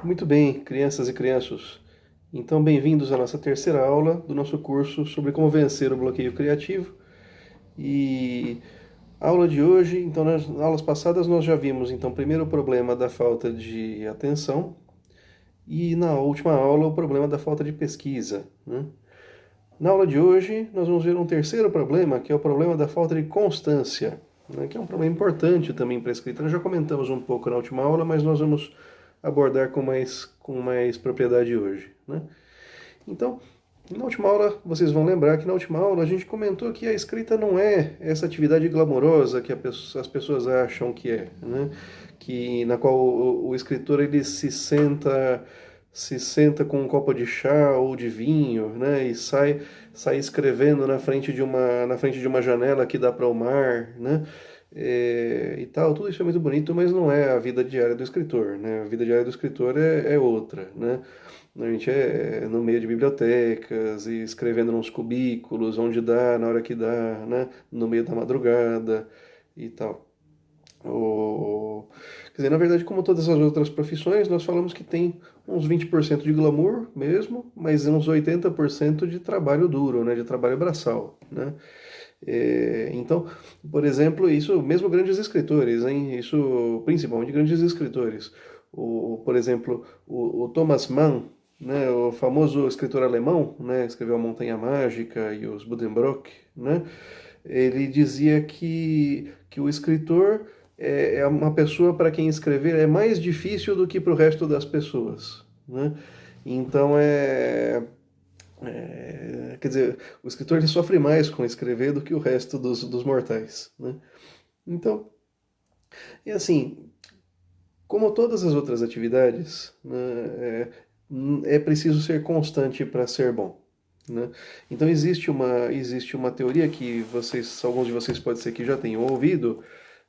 Muito bem, crianças e crianças. Então, bem-vindos à nossa terceira aula do nosso curso sobre como vencer o bloqueio criativo. E a aula de hoje, então, nas aulas passadas nós já vimos, então, primeiro o problema da falta de atenção e na última aula o problema da falta de pesquisa, né? Na aula de hoje nós vamos ver um terceiro problema, que é o problema da falta de constância, né, que é um problema importante também para a escrita. Nós já comentamos um pouco na última aula, mas nós vamos abordar com mais propriedade hoje, né? Então, na última aula, vocês vão lembrar que na última aula a gente comentou que a escrita não é essa atividade glamourosa que as pessoas acham que é, né? Na qual o escritor ele se senta com um copo de chá ou de vinho, né? E sai escrevendo na frente de uma janela que dá para o mar, né? E tal, tudo isso é muito bonito, mas não é a vida diária do escritor, né? A vida diária do escritor é outra, né? A gente é no meio de bibliotecas e escrevendo nos cubículos, onde dá, na hora que dá, né? No meio da madrugada e tal. Quer dizer, na verdade, como todas as outras profissões, nós falamos que tem uns 20% de glamour mesmo, mas uns 80% de trabalho duro, né? De trabalho braçal, né? Então, por exemplo, isso mesmo grandes escritores, hein? Isso principalmente grandes escritores. Por exemplo, o Thomas Mann, né? O famoso escritor alemão, né? Escreveu A Montanha Mágica e os Buddenbrook, né? Ele dizia que o escritor é uma pessoa para quem escrever é mais difícil do que para o resto das pessoas, né? Então quer dizer, o escritor ele sofre mais com escrever do que o resto dos mortais, né? Então, e assim, como todas as outras atividades, né, é preciso ser constante para ser bom, né? Então existe uma teoria que alguns de vocês pode ser que já tenham ouvido,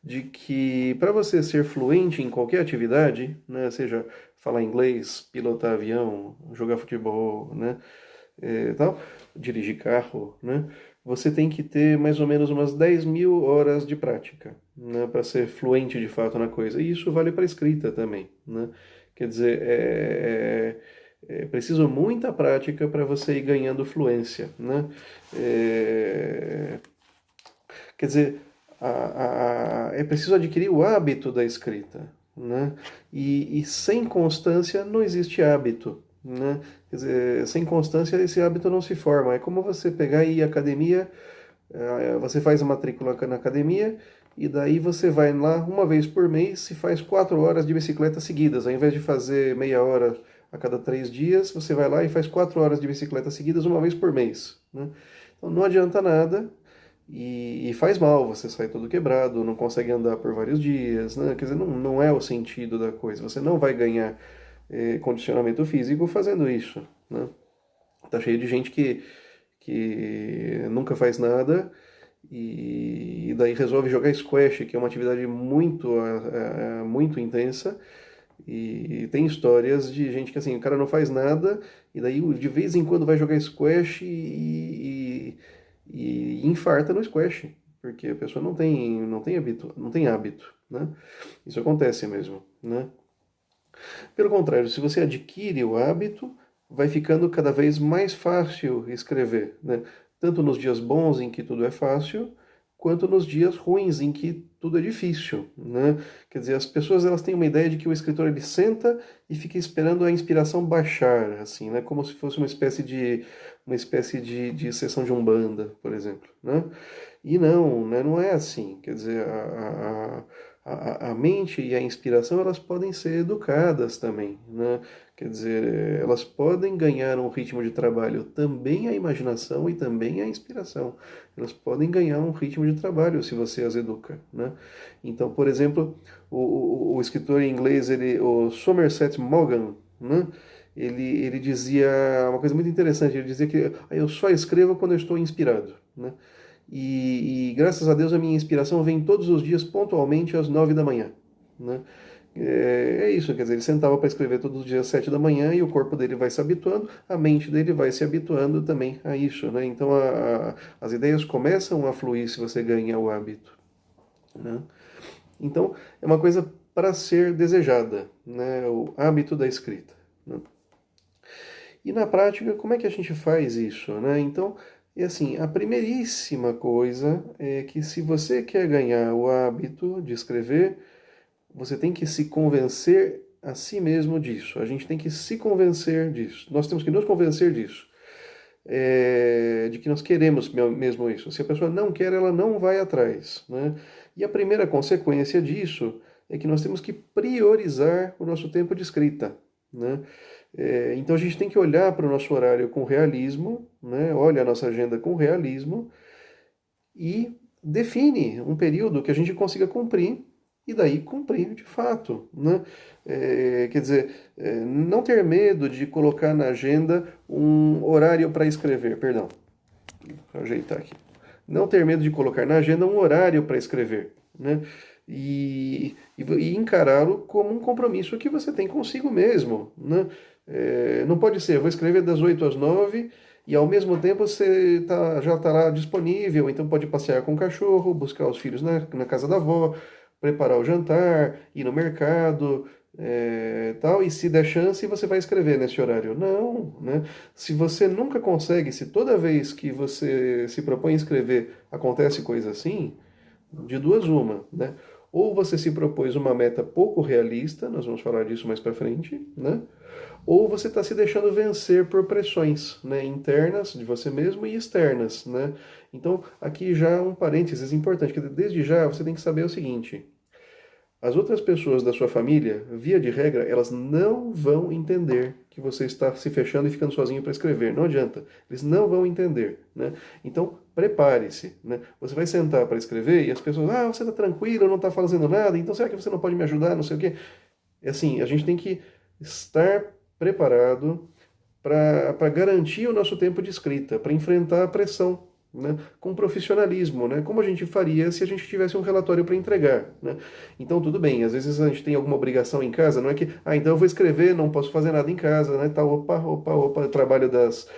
de que para você ser fluente em qualquer atividade, né, seja falar inglês, pilotar avião, jogar futebol, né, tal, dirigir carro, né, você tem que ter mais ou menos umas 10.000 horas de prática, né, para ser fluente de fato na coisa. E isso vale para escrita também, né? Quer dizer, é preciso muita prática para você ir ganhando fluência, né? Quer dizer, é preciso adquirir o hábito da escrita, né? E sem constância não existe hábito, né? Quer dizer, sem constância esse hábito não se forma. É como você pegar e ir à academia, você faz a matrícula na academia e daí você vai lá uma vez por mês e faz 4 horas de bicicleta seguidas. Ao invés de fazer meia hora a cada 3 dias, você vai lá e faz 4 horas de bicicleta seguidas uma vez por mês, né? Então não adianta nada. E faz mal, você sai todo quebrado, não consegue andar por vários dias, né? Quer dizer, não é o sentido da coisa. Você não vai ganhar condicionamento físico fazendo isso, né? Tá cheio de gente que nunca faz nada e daí resolve jogar squash, que é uma atividade muito intensa. E tem histórias de gente que assim, o cara não faz nada e daí de vez em quando vai jogar squash e infarta no squash, porque a pessoa não tem hábito, né? Isso acontece mesmo, né? Pelo contrário, se você adquire o hábito, vai ficando cada vez mais fácil escrever, né? Tanto nos dias bons em que tudo é fácil, quanto nos dias ruins em que tudo é difícil, né? Quer dizer, as pessoas elas têm uma ideia de que o escritor ele senta e fica esperando a inspiração baixar, assim, né? Como se fosse uma espécie de sessão de umbanda, por exemplo, né? E não, né? Não é assim. Quer dizer, a mente e a inspiração elas podem ser educadas também, né? Quer dizer, elas podem ganhar um ritmo de trabalho, também a imaginação e também a inspiração. Elas podem ganhar um ritmo de trabalho se você as educa, né? Então, por exemplo, o escritor inglês, o Somerset Maugham, né? Ele dizia uma coisa muito interessante. Ele dizia que eu só escrevo quando eu estou inspirado, né? E graças a Deus a minha inspiração vem todos os dias pontualmente às 9 da manhã, né? É isso, quer dizer, ele sentava para escrever todos os dias às 7 da manhã e o corpo dele vai se habituando, a mente dele vai se habituando também a isso, né? Então as ideias começam a fluir se você ganha o hábito, né? Então é uma coisa para ser desejada, né? O hábito da escrita, né? E na prática, como é que a gente faz isso, né? Então, é assim, a primeiríssima coisa é que se você quer ganhar o hábito de escrever, você tem que se convencer a si mesmo disso. A gente tem que se convencer disso. Nós temos que nos convencer disso. De que nós queremos mesmo isso. Se a pessoa não quer, ela não vai atrás, né? E a primeira consequência disso é que nós temos que priorizar o nosso tempo de escrita, né? Então a gente tem que olhar para o nosso horário com realismo, né? Olha a nossa agenda com realismo e define um período que a gente consiga cumprir e daí cumprir de fato, né? Quer dizer, não ter medo de colocar na agenda um horário para escrever, perdão, vou ajeitar aqui. Não ter medo de colocar na agenda um horário para escrever, né? E encará-lo como um compromisso que você tem consigo mesmo, né? Não pode ser, eu vou escrever das 8 às 9 e ao mesmo tempo você já está lá disponível, então pode passear com o cachorro, buscar os filhos na casa da avó, preparar o jantar, ir no mercado, tal, e se der chance você vai escrever nesse horário. Não, né? Se você nunca consegue, se toda vez que você se propõe a escrever acontece coisa assim, de duas uma, né? Ou você se propôs uma meta pouco realista, nós vamos falar disso mais para frente, né? Ou você está se deixando vencer por pressões, né, internas de você mesmo e externas, né? Então, aqui já um parênteses importante, que desde já você tem que saber o seguinte: as outras pessoas da sua família, via de regra, elas não vão entender que você está se fechando e ficando sozinho para escrever. Não adianta. Eles não vão entender, né? Então, prepare-se, né? Você vai sentar para escrever e as pessoas, você está tranquilo, não está fazendo nada, então será que você não pode me ajudar, não sei o quê? É assim, a gente tem que estar preparado para garantir o nosso tempo de escrita, para enfrentar a pressão, né, com profissionalismo, né, como a gente faria se a gente tivesse um relatório para entregar, né? Então tudo bem, às vezes a gente tem alguma obrigação em casa, não é que, então eu vou escrever, não posso fazer nada em casa, né, tá, opa, eu trabalho das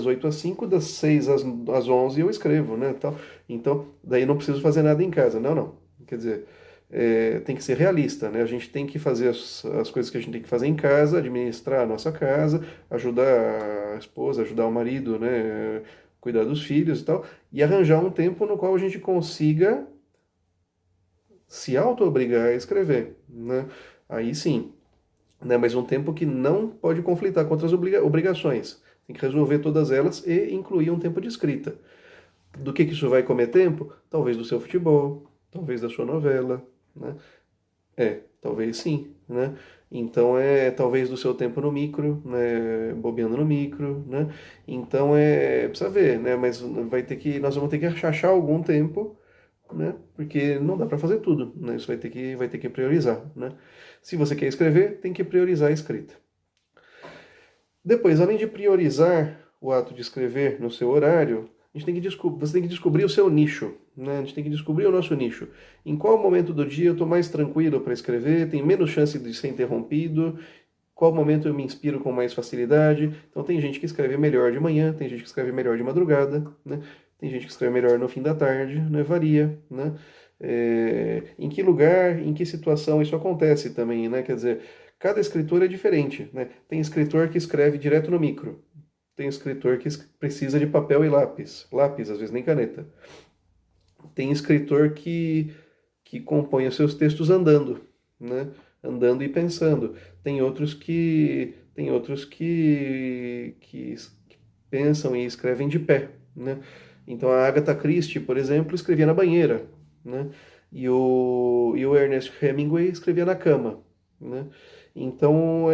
8 às 5, das 6 às 11 eu escrevo, né, tal. Então, daí não preciso fazer nada em casa. Não, quer dizer, tem que ser realista, né? A gente tem que fazer as coisas que a gente tem que fazer em casa, administrar a nossa casa, ajudar a esposa, ajudar o marido, né? Cuidar dos filhos e tal, e arranjar um tempo no qual a gente consiga se auto-obrigar a escrever, né? Aí sim, né? Mas um tempo que não pode conflitar com outras obrigações. Tem que resolver todas elas e incluir um tempo de escrita. Do que isso vai comer tempo? Talvez do seu futebol, talvez da sua novela, né? Talvez sim, né? Então talvez do seu tempo no micro, né? Bobeando no micro, né? Então precisa ver, né? Mas nós vamos ter que achar algum tempo, né? Porque não dá para fazer tudo, né? Isso vai ter que priorizar, né? Se você quer escrever, tem que priorizar a escrita. Depois, além de priorizar o ato de escrever no seu horário, você tem que descobrir o seu nicho, né? A gente tem que descobrir o nosso nicho. Em qual momento do dia eu estou mais tranquilo para escrever, tem menos chance de ser interrompido, qual momento eu me inspiro com mais facilidade. Então tem gente que escreve melhor de manhã, tem gente que escreve melhor de madrugada, né? Tem gente que escreve melhor no fim da tarde, né? Varia, né? Em que lugar, em que situação isso acontece também, né? Quer dizer, cada escritor é diferente, né? Tem escritor que escreve direto no micro, tem escritor que precisa de papel e lápis, às vezes nem caneta. Tem escritor que compõe os seus textos andando, né? Andando e pensando. Tem outros que pensam e escrevem de pé, né? Então a Agatha Christie, por exemplo, escrevia na banheira, né? E o Ernest Hemingway escrevia na cama, né? Então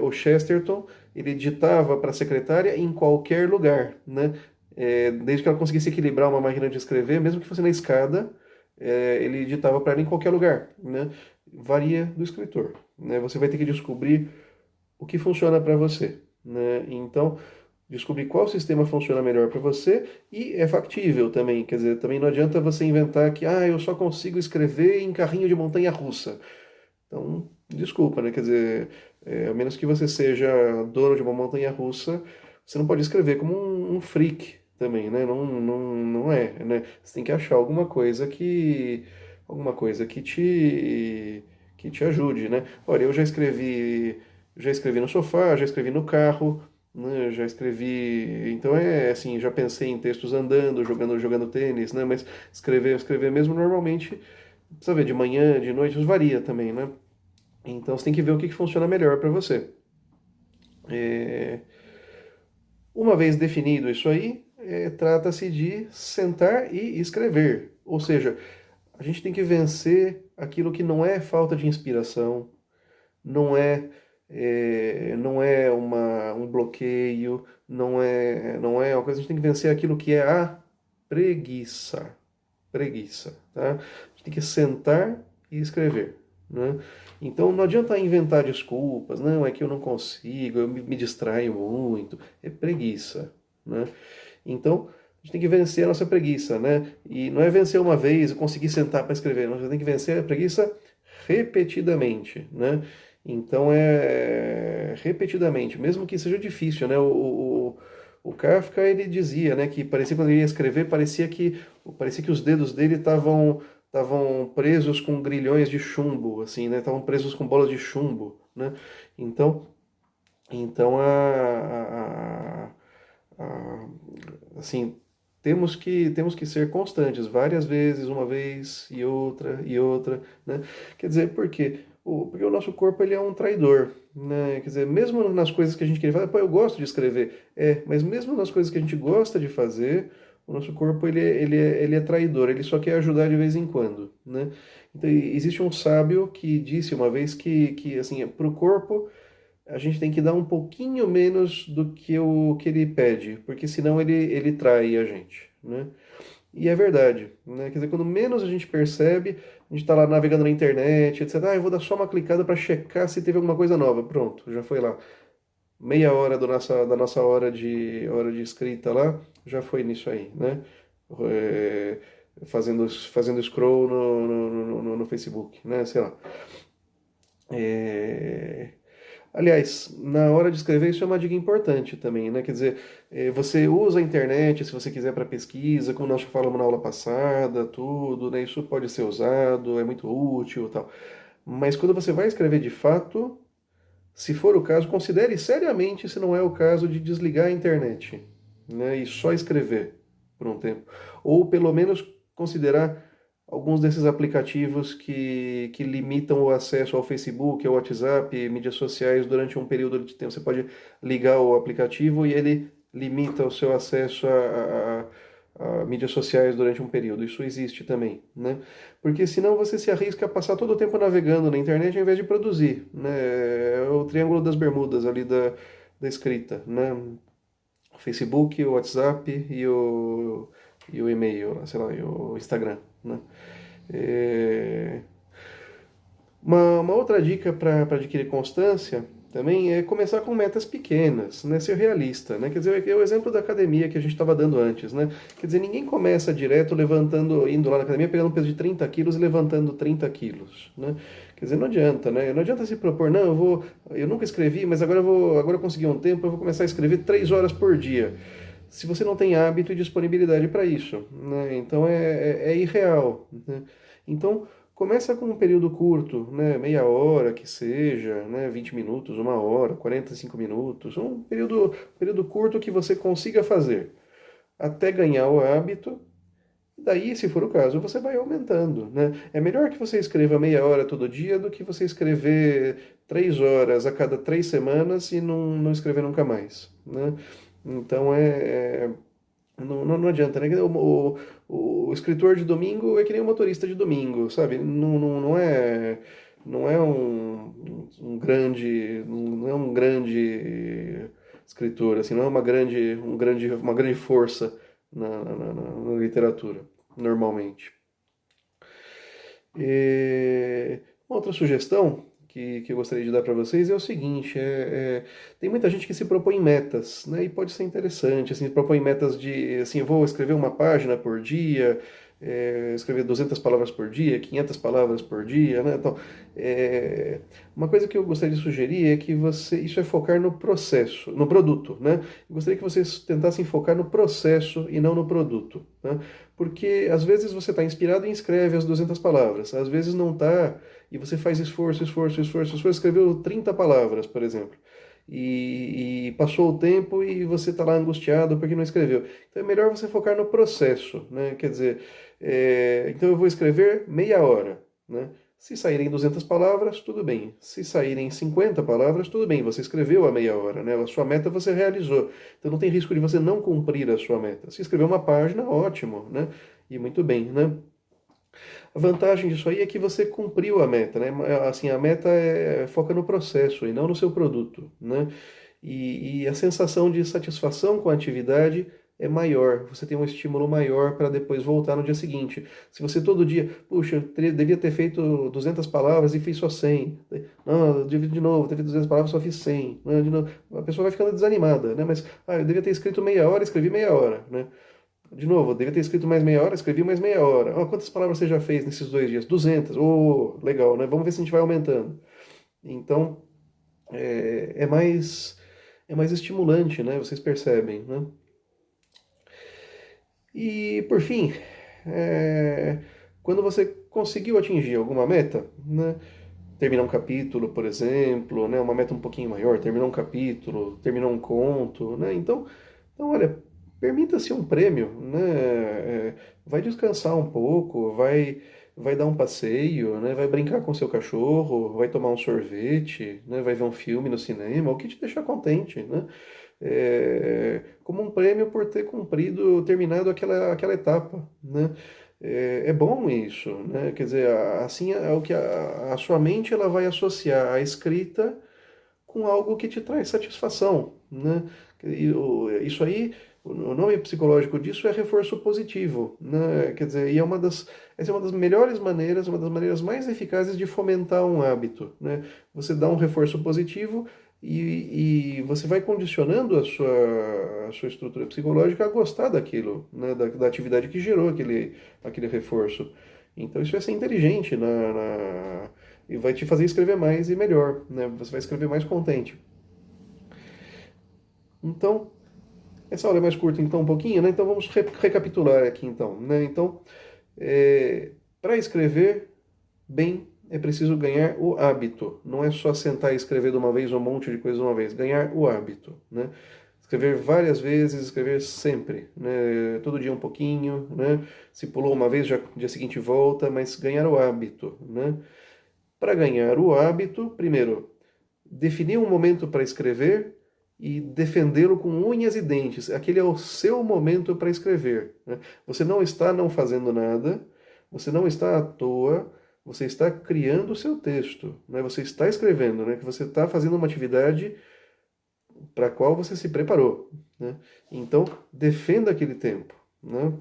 o Chesterton ele ditava para a secretária em qualquer lugar, né? Desde que ela conseguisse equilibrar uma máquina de escrever, mesmo que fosse na escada, ele ditava para ela em qualquer lugar, né? Varia do escritor, né? Você vai ter que descobrir o que funciona para você, né? Então, descobrir qual sistema funciona melhor para você e é factível também, quer dizer, também não adianta você inventar que, eu só consigo escrever em carrinho de montanha-russa. Então, desculpa, né? Quer dizer, a menos que você seja dono de uma montanha-russa, você não pode escrever como um freak também, né? Não é, né? Você tem que achar alguma coisa que que te ajude, né? Olha, eu já escrevi no sofá, já escrevi no carro, né? Já escrevi, então é assim, já pensei em textos andando, jogando tênis, né? Mas escrever mesmo normalmente, precisa ver de manhã, de noite, isso varia também, né? Então você tem que ver o que funciona melhor para você. É, Uma vez definido isso aí, trata-se de sentar e escrever. Ou seja, a gente tem que vencer aquilo que não é falta de inspiração, não é, um bloqueio, não é uma coisa. A gente tem que vencer aquilo que é a preguiça. Preguiça, tá? A gente tem que sentar e escrever, né? Então não adianta inventar desculpas, não, é que eu não consigo, eu me distraio muito, é preguiça, né? Então a gente tem que vencer a nossa preguiça, né? E não é vencer uma vez e conseguir sentar para escrever, não, você tem que vencer a preguiça repetidamente, né? Então é repetidamente, mesmo que seja difícil, né? O Kafka ele dizia, né, que parecia quando ele ia escrever parecia que os dedos dele estavam presos com grilhões de chumbo, assim, né? Estavam presos com bolas de chumbo, né? Então, então a- assim, temos que ser constantes, várias vezes, uma vez e outra, né? Quer dizer, por quê? Porque o nosso corpo ele é um traidor, né? Quer dizer, mesmo nas coisas que a gente quer fazer, pô, eu gosto de escrever, mas mesmo nas coisas que a gente gosta de fazer, o nosso corpo ele é traidor, ele só quer ajudar de vez em quando, né? Então, existe um sábio que disse uma vez que assim, para o corpo a gente tem que dar um pouquinho menos do que o que ele pede, porque senão ele trai a gente, né? E é verdade, né? Quer dizer, quando menos a gente percebe, a gente está lá navegando na internet, etc. Ah, eu vou dar só uma clicada para checar se teve alguma coisa nova. Pronto, já foi lá. Meia hora da nossa hora de escrita lá, já foi nisso aí, né? É, fazendo scroll no Facebook, né? Sei lá. É, Aliás, na hora de escrever, isso é uma dica importante também, né? Quer dizer, você usa a internet se você quiser para pesquisa, como nós já falamos na aula passada, tudo, né? Isso pode ser usado, é muito útil e tal. Mas quando você vai escrever de fato, se for o caso, considere seriamente se não é o caso de desligar a internet, né? E só escrever por um tempo. Ou pelo menos considerar alguns desses aplicativos que limitam o acesso ao Facebook, ao WhatsApp, mídias sociais durante um período de tempo. Você pode ligar o aplicativo e ele limita o seu acesso a mídias sociais durante um período. Isso existe também, né? Porque senão você se arrisca a passar todo o tempo navegando na internet ao invés de produzir, né? É o triângulo das bermudas ali da escrita, né? O Facebook, o WhatsApp e o e-mail, sei lá, e o Instagram, né? É, uma outra dica para adquirir constância também é começar com metas pequenas, né? Ser realista, né? Quer dizer, é o exemplo da academia que a gente estava dando antes, né? Quer dizer, ninguém começa direto indo lá na academia, pegando um peso de 30 quilos e levantando 30 quilos, né? Quer dizer, não adianta, né? Não adianta se propor, não, eu nunca escrevi, mas agora eu consegui um tempo, eu vou começar a escrever 3 horas por dia. Se você não tem hábito e disponibilidade para isso, né? Então é irreal, né? Então, começa com um período curto, né? Meia hora que seja, né? 20 minutos, uma hora, 45 minutos, um período curto que você consiga fazer até ganhar o hábito. Daí, se for o caso, você vai aumentando, né? É melhor que você escreva meia hora todo dia do que você escrever 3 horas a cada 3 semanas e não escrever nunca mais, né? Então não adianta, né? O escritor de domingo é que nem o motorista de domingo, sabe? Não é um grande escritor, assim, não é uma grande força na literatura, normalmente. Uma outra sugestão que eu gostaria de dar para vocês é o seguinte: tem muita gente que se propõe metas, né? E pode ser interessante, assim, propõe metas de, assim, eu vou escrever uma página por dia, escrever 200 palavras por dia, 500 palavras por dia, né? Então, uma coisa que eu gostaria de sugerir é que isso é focar no processo, no produto, né? Eu gostaria que vocês tentassem focar no processo e não no produto, né? Porque às vezes você está inspirado e escreve as 200 palavras, às vezes não está, e você faz esforço, esforço, esforço, esforço, escreveu 30 palavras, por exemplo, e passou o tempo e você está lá angustiado porque não escreveu. Então é melhor você focar no processo, né? Quer dizer, então eu vou escrever meia hora, né? Se saírem 200 palavras, tudo bem. Se saírem 50 palavras, tudo bem. Você escreveu a meia hora, né? A sua meta você realizou. Então não tem risco de você não cumprir a sua meta. Se escrever uma página, ótimo, né? E muito bem, né? A vantagem disso aí é que você cumpriu a meta, né? Assim, a meta foca no processo e não no seu produto, né? E a sensação de satisfação com a atividade é maior. Você tem um estímulo maior para depois voltar no dia seguinte. Se você todo dia, puxa, devia ter feito 200 palavras e fiz só 100. Não, eu devia de novo, teve 200 palavras, só fiz 100. Não, de novo. A pessoa vai ficando desanimada, né? Mas, eu devia ter escrito meia hora, escrevi meia hora, né? De novo, eu devia ter escrito mais meia hora, escrevi mais meia hora. Quantas palavras você já fez nesses 2 dias? 200. Legal, né? Vamos ver se a gente vai aumentando. Então, é mais estimulante, né? Vocês percebem, né? E, por fim, quando você conseguiu atingir alguma meta, né? Terminar um capítulo, por exemplo, né? Uma meta um pouquinho maior, terminar um capítulo, terminar um conto, né? Então, olha, permita-se um prêmio, né? Vai descansar um pouco, vai dar um passeio, né? Vai brincar com seu cachorro, vai tomar um sorvete, né? Vai ver um filme no cinema, o que te deixar contente, né? Como um prêmio por ter terminado aquela etapa, né? É bom isso, né? Quer dizer, assim é o que a sua mente ela vai associar a escrita com algo que te traz satisfação, né? Isso aí, o nome psicológico disso é reforço positivo, né? Quer dizer, essa é uma das melhores maneiras, uma das maneiras mais eficazes de fomentar um hábito, né? Você dá um reforço positivo e você vai condicionando a sua estrutura psicológica a gostar daquilo, né? Da atividade que gerou aquele reforço. Então isso é ser inteligente e vai te fazer escrever mais e melhor, né? Você vai escrever mais contente. Então, essa aula é mais curta, então, um pouquinho, né? Então vamos recapitular aqui, então, né? Então, para escrever bem, é preciso ganhar o hábito. Não é só sentar e escrever de uma vez um monte de coisa de uma vez. Ganhar o hábito, né? Escrever várias vezes, escrever sempre, né? Todo dia um pouquinho, né? Se pulou uma vez, já no dia seguinte volta, mas ganhar o hábito, né? Para ganhar o hábito, primeiro, definir um momento para escrever e defendê-lo com unhas e dentes. Aquele é o seu momento para escrever, né? Você não está não fazendo nada, você não está à toa, você está criando o seu texto, né? Você está escrevendo, né? Que você está fazendo uma atividade para a qual você se preparou, né? Então, defenda aquele tempo, né?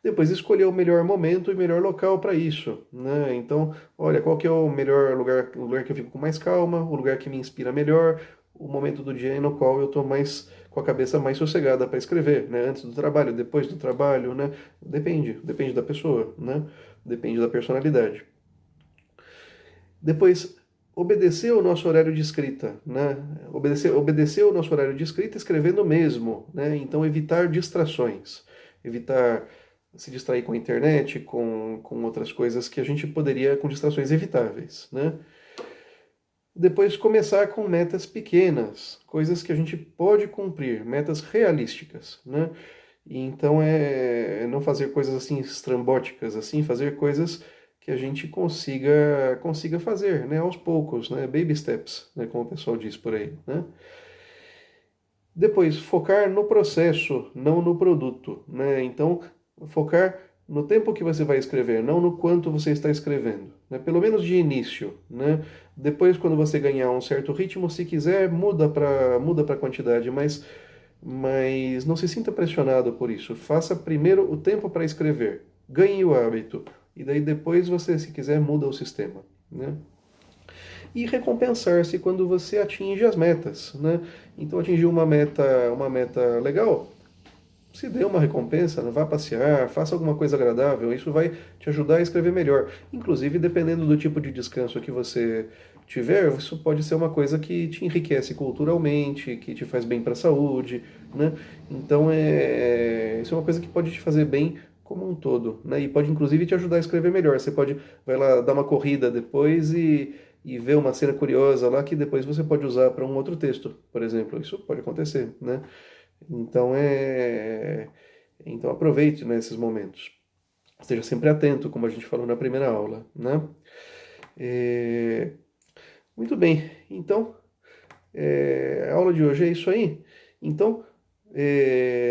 Depois escolher o melhor momento e o melhor local para isso, né? Então, olha, qual que é o melhor lugar, o lugar que eu fico com mais calma, o lugar que me inspira melhor, o momento do dia no qual eu estou mais com a cabeça mais sossegada para escrever, né? Antes do trabalho, depois do trabalho, né? Depende da pessoa, né? Depende da personalidade. Depois, obedecer o nosso horário de escrita, né? Obedecer o nosso horário de escrita escrevendo mesmo, né? Então, evitar distrações, evitar se distrair com a internet, com outras coisas que a gente poderia, com distrações evitáveis, né? Depois começar com metas pequenas, coisas que a gente pode cumprir, metas realísticas, né? E então não fazer coisas assim estrambóticas, assim, fazer coisas que a gente consiga fazer, né? Aos poucos, né? Baby steps, né? Como o pessoal diz por aí, né? Depois, focar no processo, não no produto, né? Então, focar no tempo que você vai escrever, não no quanto você está escrevendo, né? Pelo menos de início, né? Depois, quando você ganhar um certo ritmo, se quiser, muda para quantidade, mas não se sinta pressionado por isso. Faça primeiro o tempo para escrever, ganhe o hábito, e daí depois você, se quiser, muda o sistema, né? E recompensar-se quando você atinge as metas, né? Então atingiu uma meta legal, se dê uma recompensa, vá passear, faça alguma coisa agradável, isso vai te ajudar a escrever melhor. Inclusive, dependendo do tipo de descanso que você tiver, isso pode ser uma coisa que te enriquece culturalmente, que te faz bem para a saúde, né? Então, isso é uma coisa que pode te fazer bem como um todo, né? E pode inclusive te ajudar a escrever melhor. Você pode, vai lá dar uma corrida depois e ver uma cena curiosa lá que depois você pode usar para um outro texto, por exemplo. Isso pode acontecer, né? Então então aproveite, né, esses momentos. Esteja sempre atento, como a gente falou na primeira aula, né? É, Muito bem. Então, a aula de hoje é isso aí. Então,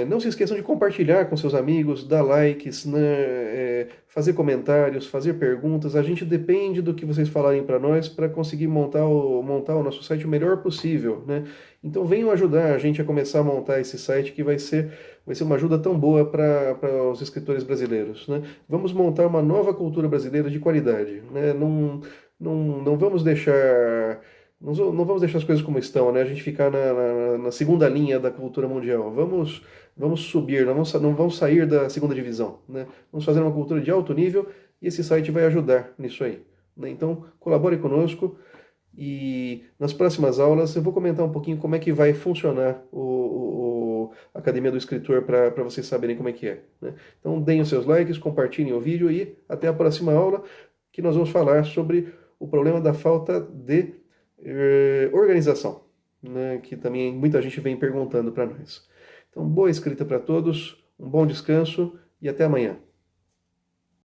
não se esqueçam de compartilhar com seus amigos, dar likes, né, fazer comentários, fazer perguntas. A gente depende do que vocês falarem para nós para conseguir montar o nosso site o melhor possível, né? Então venham ajudar a gente a começar a montar esse site que vai ser uma ajuda tão boa para os escritores brasileiros, né? Vamos montar uma nova cultura brasileira de qualidade, né? Não vamos deixar não vamos deixar as coisas como estão, né? A gente ficar na segunda linha da cultura mundial. Vamos subir, não vamos sair da segunda divisão, né? Vamos fazer uma cultura de alto nível e esse site vai ajudar nisso aí, né? Então, colabore conosco e nas próximas aulas eu vou comentar um pouquinho como é que vai funcionar a Academia do Escritor para vocês saberem como é que é, né? Então, deem os seus likes, compartilhem o vídeo e até a próxima aula que nós vamos falar sobre o problema da falta de organização, né, que também muita gente vem perguntando para nós. Então, boa escrita para todos, um bom descanso e até amanhã.